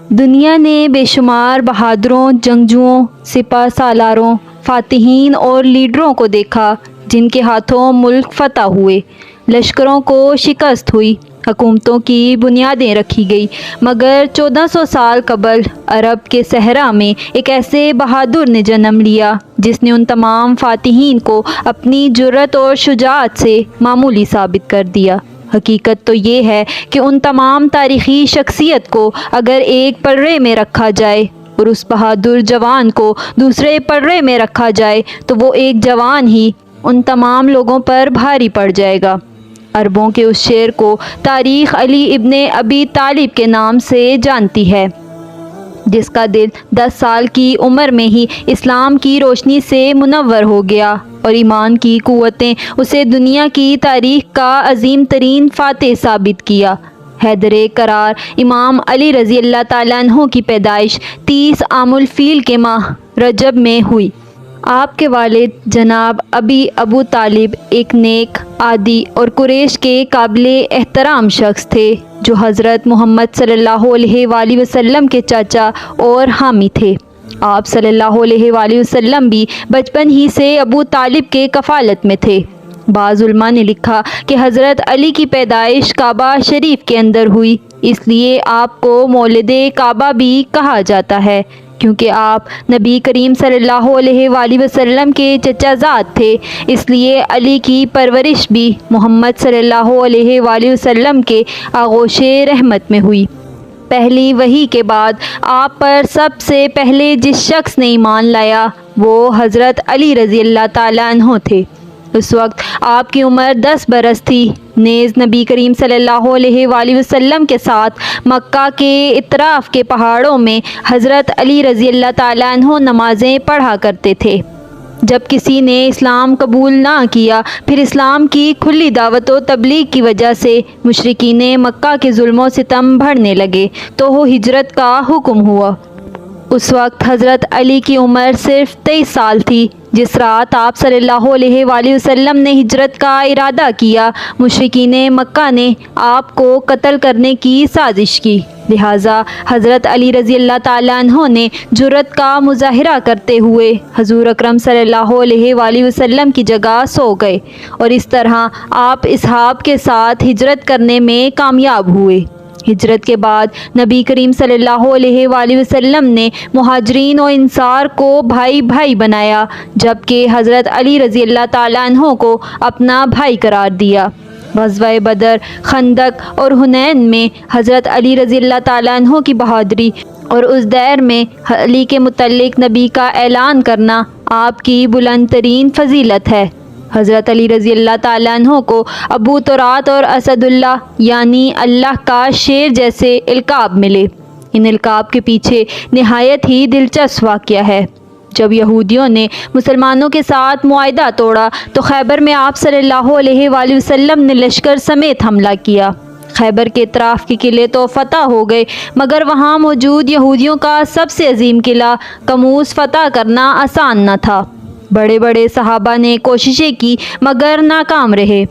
دنیا نے بے شمار بہادروں، جنگجوؤں، سپہ سالاروں، فاتحین اور لیڈروں کو دیکھا جن کے ہاتھوں ملک فتح ہوئے، لشکروں کو شکست ہوئی، حکومتوں کی بنیادیں رکھی گئی، مگر 1400 سال قبل عرب کے صحرا میں ایک ایسے بہادر نے جنم لیا جس نے ان تمام فاتحین کو اپنی جرأت اور شجاعت سے معمولی ثابت کر دیا۔ حقیقت تو یہ ہے کہ ان تمام تاریخی شخصیت کو اگر ایک پلڑے میں رکھا جائے اور اس بہادر جوان کو دوسرے پلڑے میں رکھا جائے تو وہ ایک جوان ہی ان تمام لوگوں پر بھاری پڑ جائے گا۔ عربوں کے اس شعر کو تاریخ علی ابن ابی طالب کے نام سے جانتی ہے، جس کا دل 10 سال کی عمر میں ہی اسلام کی روشنی سے منور ہو گیا اور ایمان کی قوتیں اسے دنیا کی تاریخ کا عظیم ترین فاتح ثابت کیا۔ حیدر کرار امام علی رضی اللہ تعالیٰ عنہ کی پیدائش 30 عام الفیل کے ماہ رجب میں ہوئی۔ آپ کے والد جناب ابو طالب ایک نیک، عادی اور قریش کے قابل احترام شخص تھے جو حضرت محمد صلی اللہ علیہ وآلہ وسلم کے چاچا اور حامی تھے۔ آپ صلی اللہ علیہ وآلہ وسلم بھی بچپن ہی سے ابو طالب کے کفالت میں تھے۔ بعض علماء نے لکھا کہ حضرت علی کی پیدائش کعبہ شریف کے اندر ہوئی، اس لیے آپ کو مولد کعبہ بھی کہا جاتا ہے، کیونکہ آپ نبی کریم صلی اللہ علیہ وآلہ وسلم کے چچا زاد تھے، اس لیے علی کی پرورش بھی محمد صلی اللہ علیہ وآلہ وسلم کے آغوش رحمت میں ہوئی۔ پہلی وحی کے بعد آپ پر سب سے پہلے جس شخص نے ایمان لایا وہ حضرت علی رضی اللہ تعالیٰ عنہ تھے۔ اس وقت آپ کی عمر 10 برس تھی، نیز نبی کریم صلی اللہ علیہ وآلہ وسلم کے ساتھ مکہ کے اطراف کے پہاڑوں میں حضرت علی رضی اللہ تعالیٰ عنہ نمازیں پڑھا کرتے تھے۔ جب کسی نے اسلام قبول نہ کیا، پھر اسلام کی کھلی دعوت و تبلیغ کی وجہ سے مشرکین مکہ کے ظلم و ستم بڑھنے لگے تو وہ ہجرت کا حکم ہوا۔ اس وقت حضرت علی کی عمر صرف 23 سال تھی۔ جس رات آپ صلی اللہ علیہ وآلہ وسلم نے ہجرت کا ارادہ کیا، مشرکین مکہ نے آپ کو قتل کرنے کی سازش کی، لہٰذا حضرت علی رضی اللہ تعالیٰ عنہ نے جرأت کا مظاہرہ کرتے ہوئے حضور اکرم صلی اللہ علیہ وآلہ وسلم کی جگہ سو گئے اور اس طرح آپ اصحاب کے ساتھ ہجرت کرنے میں کامیاب ہوئے۔ ہجرت کے بعد نبی کریم صلی اللہ علیہ وآلہ وسلم نے مہاجرین و انصار کو بھائی بھائی بنایا، جبکہ حضرت علی رضی اللہ تعالیٰ عنہ کو اپنا بھائی قرار دیا۔ غزوہ بدر، خندق اور حنین میں حضرت علی رضی اللہ تعالیٰ عنہ کی بہادری اور اس دیر میں علی کے متعلق نبی کا اعلان کرنا آپ کی بلند ترین فضیلت ہے۔ حضرت علی رضی اللہ تعالیٰ عنہ کو ابو ترات اور اسد اللہ یعنی اللہ کا شیر جیسے القاب ملے۔ ان القاب کے پیچھے نہایت ہی دلچسپ واقعہ ہے۔ جب یہودیوں نے مسلمانوں کے ساتھ معاہدہ توڑا تو خیبر میں آپ صلی اللہ علیہ وآلہ وسلم نے لشکر سمیت حملہ کیا۔ خیبر کے اطراف کے قلعے تو فتح ہو گئے، مگر وہاں موجود یہودیوں کا سب سے عظیم قلعہ کموس فتح کرنا آسان نہ تھا۔ بڑے بڑے صحابہ نے کوششیں کی مگر ناکام رہے۔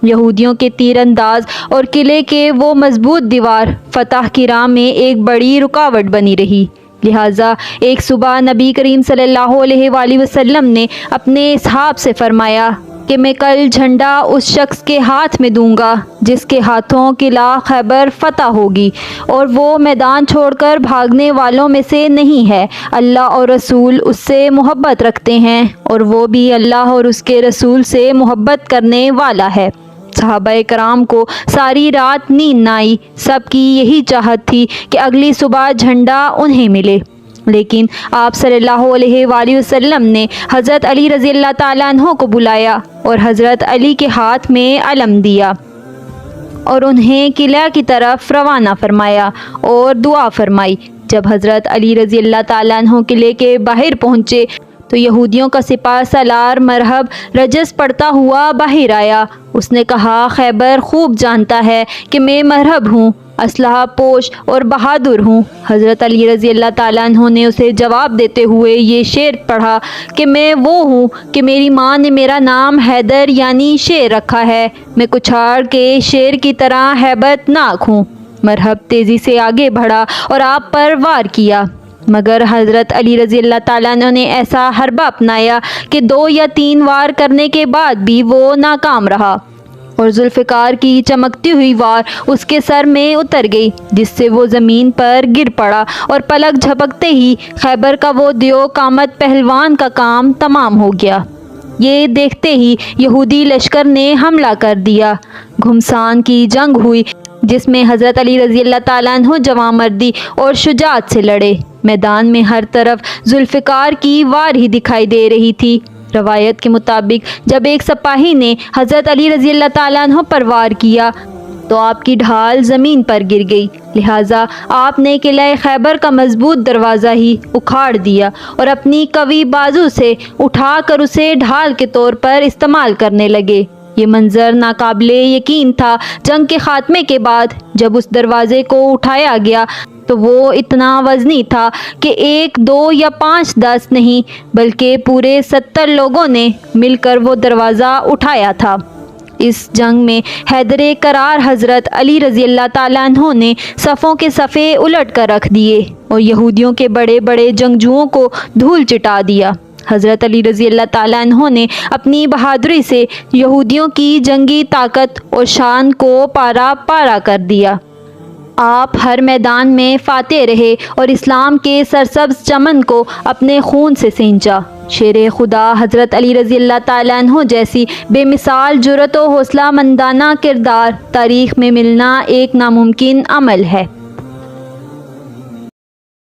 یہودیوں کے تیر انداز اور قلعے کے وہ مضبوط دیوار فتح کی راہ میں ایک بڑی رکاوٹ بنی رہی، لہٰذا ایک صبح نبی کریم صلی اللہ علیہ وآلہ وسلم نے اپنے اصحاب سے فرمایا کہ میں کل جھنڈا اس شخص کے ہاتھ میں دوں گا جس کے ہاتھوں قلعہ خیبر فتح ہوگی اور وہ میدان چھوڑ کر بھاگنے والوں میں سے نہیں ہے۔ اللہ اور رسول اس سے محبت رکھتے ہیں اور وہ بھی اللہ اور اس کے رسول سے محبت کرنے والا ہے۔ صحابہ کرام کو ساری رات نیند نہ آئی، سب کی یہی چاہت تھی کہ اگلی صبح جھنڈا انہیں ملے، لیکن آپ صلی اللہ علیہ وآلہ وسلم نے حضرت علی رضی اللہ تعالیٰ عنہ کو بلایا اور حضرت علی کے ہاتھ میں علم دیا اور انہیں قلعہ کی طرف روانہ فرمایا اور دعا فرمائی۔ جب حضرت علی رضی اللہ تعالیٰ عنہ قلعے کے باہر پہنچے تو یہودیوں کا سپہ سالار مرہب رجس پڑھتا ہوا باہر آیا۔ اس نے کہا، خیبر خوب جانتا ہے کہ میں مرہب ہوں، اسلحہ پوش اور بہادر ہوں۔ حضرت علی رضی اللہ تعالیٰ عنہ نے اسے جواب دیتے ہوئے یہ شعر پڑھا کہ میں وہ ہوں کہ میری ماں نے میرا نام حیدر یعنی شیر رکھا ہے، میں کچھاڑ کے شیر کی طرح ہیبت ناک ہوں۔ مرحب تیزی سے آگے بڑھا اور آپ پر وار کیا، مگر حضرت علی رضی اللہ تعالیٰ عنہ نے ایسا حربہ اپنایا کہ 2 یا 3 وار کرنے کے بعد بھی وہ ناکام رہا اور ذوالفقار کی چمکتی ہوئی وار اس کے سر میں اتر گئی، جس سے وہ زمین پر گر پڑا اور پلک جھپکتے ہی خیبر کا وہ دیو قامت پہلوان کا کام تمام ہو گیا۔ یہ دیکھتے ہی یہودی لشکر نے حملہ کر دیا۔ گھمسان کی جنگ ہوئی جس میں حضرت علی رضی اللہ تعالیٰ عنہ جواں مردی اور شجاعت سے لڑے۔ میدان میں ہر طرف ذوالفقار کی وار ہی دکھائی دے رہی تھی۔ روایت کے مطابق جب ایک سپاہی نے حضرت علی رضی اللہ تعالیٰ عنہ پر وار کیا تو آپ کی ڈھال زمین پر گر گئی، لہٰذا آپ نے قلعہ خیبر کا مضبوط دروازہ ہی اکھاڑ دیا اور اپنی قوی بازو سے اٹھا کر اسے ڈھال کے طور پر استعمال کرنے لگے۔ یہ منظر ناقابل یقین تھا۔ جنگ کے خاتمے کے بعد جب اس دروازے کو اٹھایا گیا تو وہ اتنا وزنی تھا کہ 1 2 یا 5 10 نہیں بلکہ پورے 70 لوگوں نے مل کر وہ دروازہ اٹھایا تھا۔ اس جنگ میں حیدر کرار حضرت علی رضی اللہ تعالیٰ عنہ نے صفوں کے صفے الٹ کر رکھ دیے اور یہودیوں کے بڑے بڑے جنگجوؤں کو دھول چٹا دیا۔ حضرت علی رضی اللہ تعالیٰ عنہ نے اپنی بہادری سے یہودیوں کی جنگی طاقت اور شان کو پارا پارا کر دیا۔ آپ ہر میدان میں فاتح رہے اور اسلام کے سرسبز چمن کو اپنے خون سے سینچا۔ شیر خدا حضرت علی رضی اللہ تعالیٰ عنہ جیسی بے مثال جرأت و حوصلہ مندانہ کردار تاریخ میں ملنا ایک ناممکن عمل ہے۔